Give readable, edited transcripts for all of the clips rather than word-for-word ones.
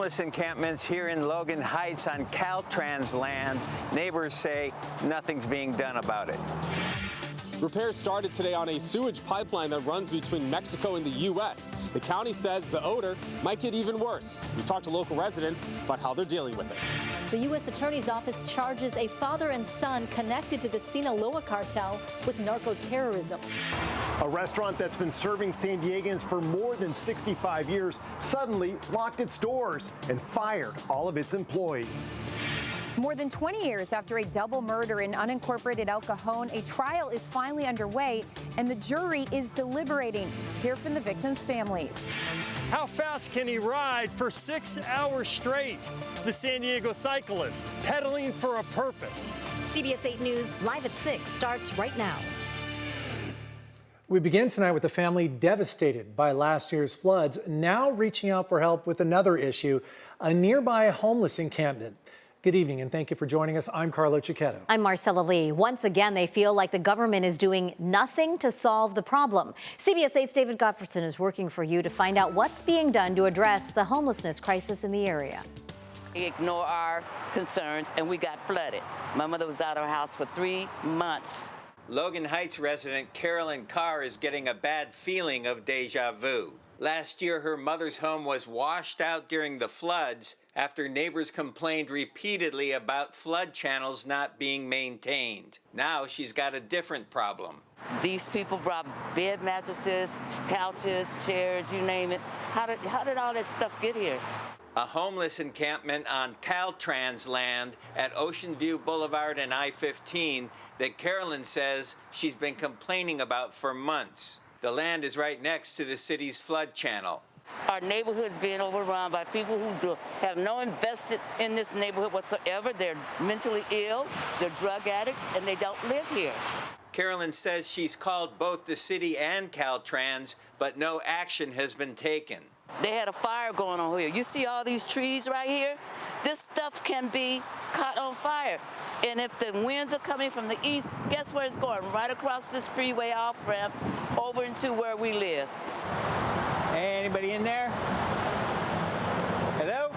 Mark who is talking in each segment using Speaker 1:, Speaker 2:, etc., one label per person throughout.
Speaker 1: Homeless encampments here in Logan Heights on Caltrans land. Neighbors say nothing's being done about it.
Speaker 2: Repairs started today on a sewage pipeline that runs between Mexico and the U.S. The county says the odor might get even worse. We talked to local residents about how they're dealing with it.
Speaker 3: The U.S. Attorney's Office charges a father and son connected to the Sinaloa cartel with narco-terrorism.
Speaker 4: A restaurant that's been serving San Diegans for more than 65 years suddenly locked its doors and fired all of its employees.
Speaker 5: More than 20 years after a double murder in unincorporated El Cajon, a trial is finally underway, and the jury is deliberating. Hear from the victims' families.
Speaker 6: How fast can he ride for 6 hours straight? The San Diego cyclist, pedaling for a purpose.
Speaker 3: CBS 8 News, live at 6, starts right now.
Speaker 7: We begin tonight with a family devastated by last year's floods, now reaching out for help with another issue, a nearby homeless encampment. Good evening, and thank you for joining us. I'm Carlo Cicchetto.
Speaker 8: I'm Marcella Lee. Once again, they feel like the government is doing nothing to solve the problem. CBS 8's David Gottfredson is working for you to find out what's being done to address the homelessness crisis in the area.
Speaker 9: They ignore our concerns, and we got flooded. My mother was out of her house for 3 months.
Speaker 1: Logan Heights resident Carolyn Carr is getting a bad feeling of deja vu. Last year, her mother's home was washed out during the floods after neighbors complained repeatedly about flood channels not being maintained. Now she's got a different problem.
Speaker 9: These people brought bed mattresses, couches, chairs, you name it. How did all that stuff get here?
Speaker 1: A homeless encampment on Caltrans land at Ocean View Boulevard and I-15 that Carolyn says she's been complaining about for months. The land is right next to the city's flood channel.
Speaker 9: Our neighborhood's being overrun by people who have no invested in this neighborhood whatsoever. They're mentally ill, they're drug addicts, and they don't live here.
Speaker 1: Carolyn says she's called both the city and Caltrans, but no action has been taken.
Speaker 9: They had a fire going on here. You see all these trees right here? This stuff can be caught on fire. And if the winds are coming from the east, guess where it's going? Right across this freeway off-ramp over into where we live.
Speaker 1: Hey, anybody in there? Hello?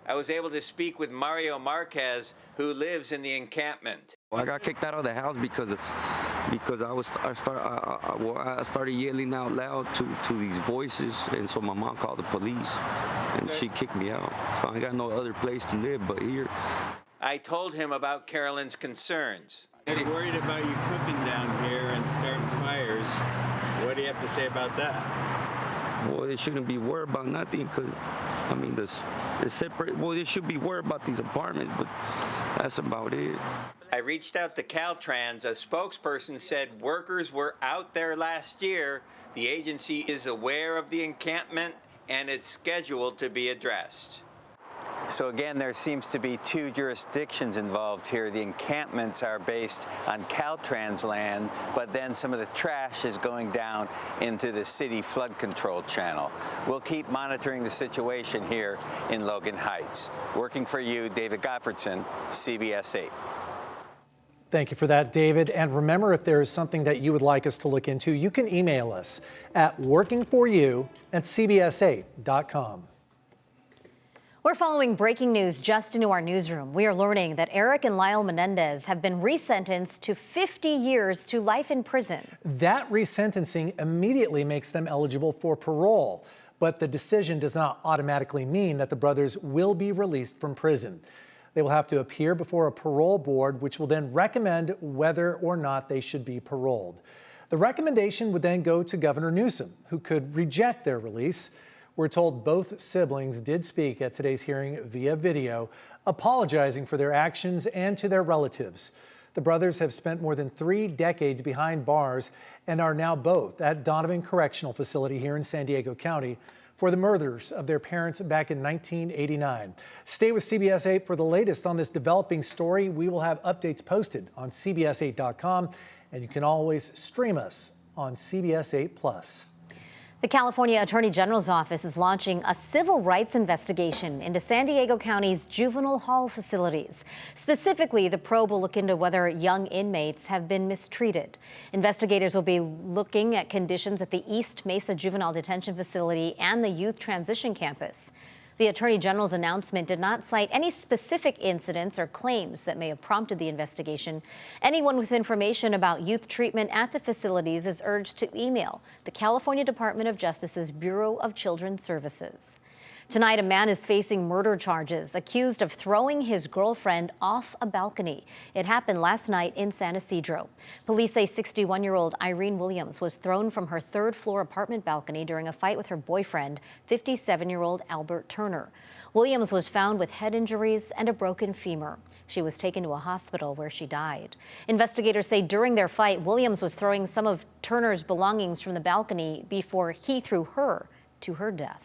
Speaker 1: I was able to speak with Mario Marquez, who lives in the encampment.
Speaker 10: I got kicked out of the house because I started yelling out loud to these voices, and so my mom called the police, and she kicked me out. So I got no other place to live but here.
Speaker 1: I told him about Carolyn's concerns.
Speaker 11: They're worried about you cooking down here and starting fires. What do you have to say about that?
Speaker 10: Well, they shouldn't be worried about nothing, because, I mean, it's separate. Well, they should be worried about these apartments, but that's about it.
Speaker 1: I reached out to Caltrans. A spokesperson said workers were out there last year. The agency is aware of the encampment, and it's scheduled to be addressed. So again, there seems to be two jurisdictions involved here. The encampments are based on Caltrans land, but then some of the trash is going down into the city flood control channel. We'll keep monitoring the situation here in Logan Heights. Working for you, David Gottfredson, CBS 8.
Speaker 7: Thank you for that, David. And remember, if there is something that you would like us to look into, you can email us at workingforyou@cbs8.com.
Speaker 8: We're following breaking news just into our newsroom. We are learning that Eric and Lyle Mendez have been resentenced to 50 years to life in prison.
Speaker 7: That resentencing immediately makes them eligible for parole, but the decision does not automatically mean that the brothers will be released from prison. They will have to appear before a parole board, which will then recommend whether or not they should be paroled. The recommendation would then go to Governor Newsom, who could reject their release. We're told both siblings did speak at today's hearing via video, apologizing for their actions and to their relatives. The brothers have spent more than 3 decades behind bars and are now both at Donovan Correctional Facility here in San Diego County for the murders of their parents back in 1989. Stay with CBS 8 for the latest on this developing story. We will have updates posted on CBS8.com, and you can always stream us on CBS 8 Plus.
Speaker 8: The California Attorney General's office is launching a civil rights investigation into San Diego County's juvenile hall facilities. Specifically, the probe will look into whether young inmates have been mistreated. Investigators will be looking at conditions at the East Mesa Juvenile Detention Facility and the Youth Transition Campus. The Attorney General's announcement did not cite any specific incidents or claims that may have prompted the investigation. Anyone with information about youth treatment at the facilities is urged to email the California Department of Justice's Bureau of Children's Services. Tonight, a man is facing murder charges, accused of throwing his girlfriend off a balcony. It happened last night in San Ysidro. Police say 61-year-old Irene Williams was thrown from her third-floor apartment balcony during a fight with her boyfriend, 57-year-old Albert Turner. Williams was found with head injuries and a broken femur. She was taken to a hospital where she died. Investigators say during their fight, Williams was throwing some of Turner's belongings from the balcony before he threw her to her death.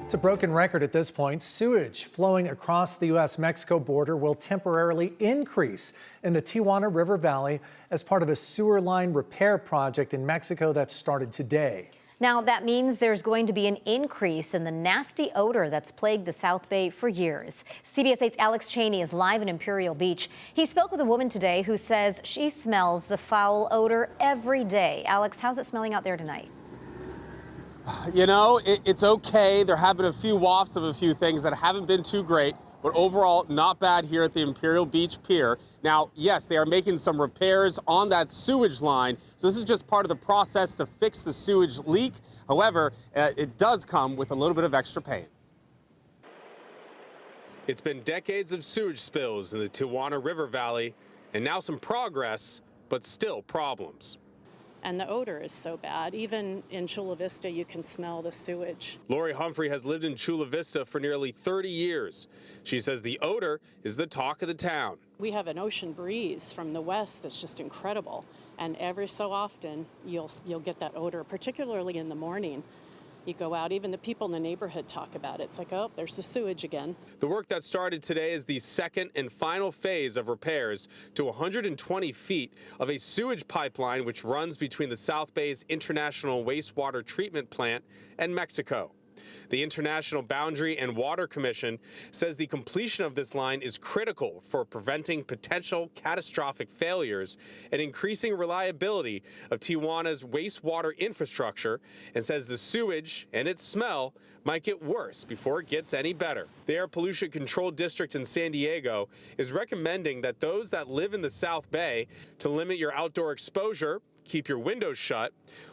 Speaker 7: It's a broken record at this point. Sewage flowing across the U.S.-Mexico border will temporarily increase in the Tijuana River Valley as part of a sewer line repair project in Mexico that started today.
Speaker 8: Now, that means there's going to be an increase in the nasty odor that's plagued the South Bay for years. CBS 8's Alex Cheney is live in Imperial Beach. He spoke with a woman today who says she smells the foul odor every day. Alex, how's it smelling out there tonight?
Speaker 2: You know, it's okay. There have been a few wafts of a few things that haven't been too great, but overall not bad here at the Imperial Beach Pier. Now, yes, they are making some repairs on that sewage line. So this is just part of the process to fix the sewage leak. However, it does come with a little bit of extra pain. It's been decades of sewage spills in the Tijuana River Valley, and now some progress, but still problems.
Speaker 12: And the odor is so bad. Even in Chula Vista, you can smell the sewage.
Speaker 2: Lori Humphrey has lived in Chula Vista for nearly 30 years. She says the odor is the talk of the town.
Speaker 12: We have an ocean breeze from the west that's just incredible. And every so often, you'll get that odor, particularly in the morning. You go out, even the people in the neighborhood talk about it. It's like, oh, there's the sewage again.
Speaker 2: The work that started today is the second and final phase of repairs to 120 feet of a sewage pipeline which runs between the South Bay's International Wastewater Treatment Plant and Mexico. The International Boundary and Water Commission says the completion of this line is critical for preventing potential catastrophic failures and increasing reliability of Tijuana's wastewater infrastructure, and says the sewage and its smell might get worse before it gets any better. The Air Pollution Control District in San Diego is recommending that those that live in the South Bay to limit your outdoor exposure, keep your windows shut,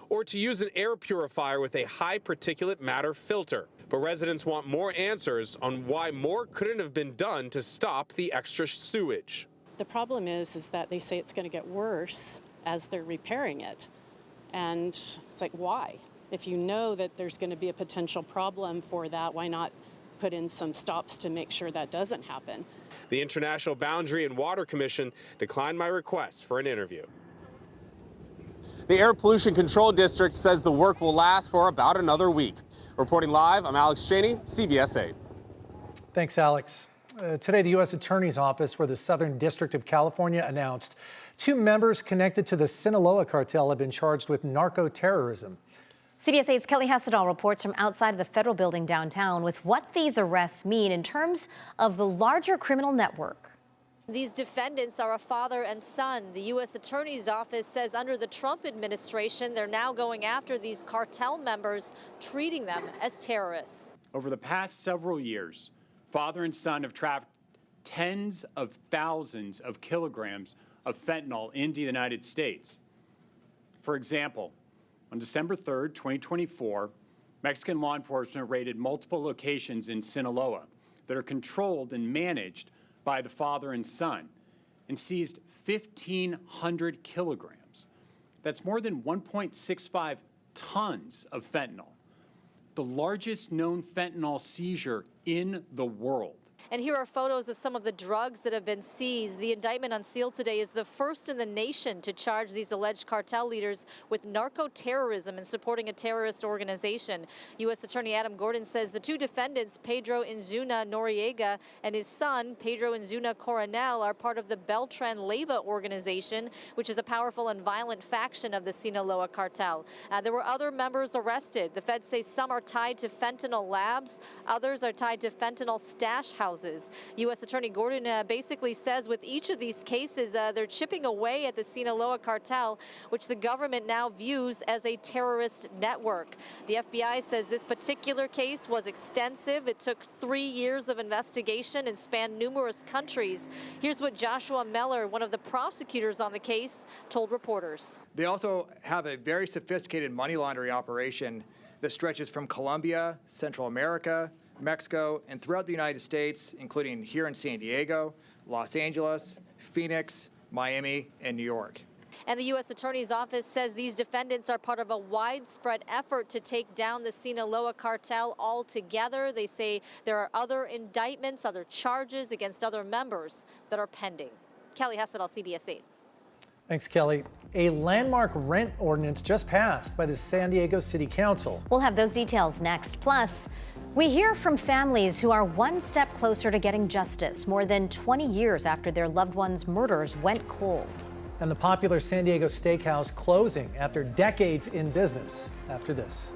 Speaker 2: or to use an air purifier with a high particulate matter filter. But residents want more answers on why more couldn't have been done to stop the extra sewage.
Speaker 12: The problem is that they say it's going to get worse as they're repairing it. And it's like, why? If you know that there's going to be a potential problem for that, why not put in some stops to make sure that doesn't happen?
Speaker 2: The International Boundary and Water Commission declined my request for an interview. The Air Pollution Control District says the work will last for about another week. Reporting live, I'm Alex Cheney, CBS 8.
Speaker 7: Thanks, Alex. Today, the U.S. Attorney's Office for the Southern District of California announced 2 members connected to the Sinaloa cartel have been charged with narco-terrorism.
Speaker 8: CBS 8's Kelly Hessedal reports from outside of the federal building downtown with what these arrests mean in terms of the larger criminal network.
Speaker 3: These defendants are a father and son. The U.S. Attorney's Office says under the Trump administration, they're now going after these cartel members, treating them as terrorists.
Speaker 13: Over the past several years, father and son have trafficked tens of thousands of kilograms of fentanyl into the United States. For example, on December 3rd, 2024, Mexican law enforcement raided multiple locations in Sinaloa that are controlled and managed by the father and son and seized 1,500 kilograms. That's more than 1.65 tons of fentanyl, the largest known fentanyl seizure in the world.
Speaker 3: And here are photos of some of the drugs that have been seized. The indictment unsealed today is the first in the nation to charge these alleged cartel leaders with narco-terrorism and supporting a terrorist organization. U.S. Attorney Adam Gordon says the 2 defendants, Pedro Inzuna Noriega and his son, Pedro Inzuna Coronel, are part of the Beltran Leyva organization, which is a powerful and violent faction of the Sinaloa cartel. There were other members arrested. The feds say some are tied to fentanyl labs, others are tied to fentanyl stash houses. houses. U.S. Attorney Gordon basically says with each of these cases, they're chipping away at the Sinaloa cartel, which the government now views as a terrorist network. The FBI says this particular case was extensive. It took 3 years of investigation and spanned numerous countries. Here's what Joshua Meller, one of the prosecutors on the case, told reporters.
Speaker 14: They also have a very sophisticated money laundering operation that stretches from Colombia, Central America, Mexico, and throughout the United States, including here in San Diego, Los Angeles, Phoenix, Miami, and New York.
Speaker 3: And the U.S. Attorney's Office says these defendants are part of a widespread effort to take down the Sinaloa cartel altogether. They say there are other indictments, other charges against other members that are pending. Kelly Hessedal, CBS 8.
Speaker 7: Thanks, Kelly. A landmark rent ordinance just passed by the San Diego City Council.
Speaker 8: We'll have those details next. Plus, we hear from families who are one step closer to getting justice more than 20 years after their loved ones' murders went cold.
Speaker 7: And the popular San Diego steakhouse closing after decades in business. After this.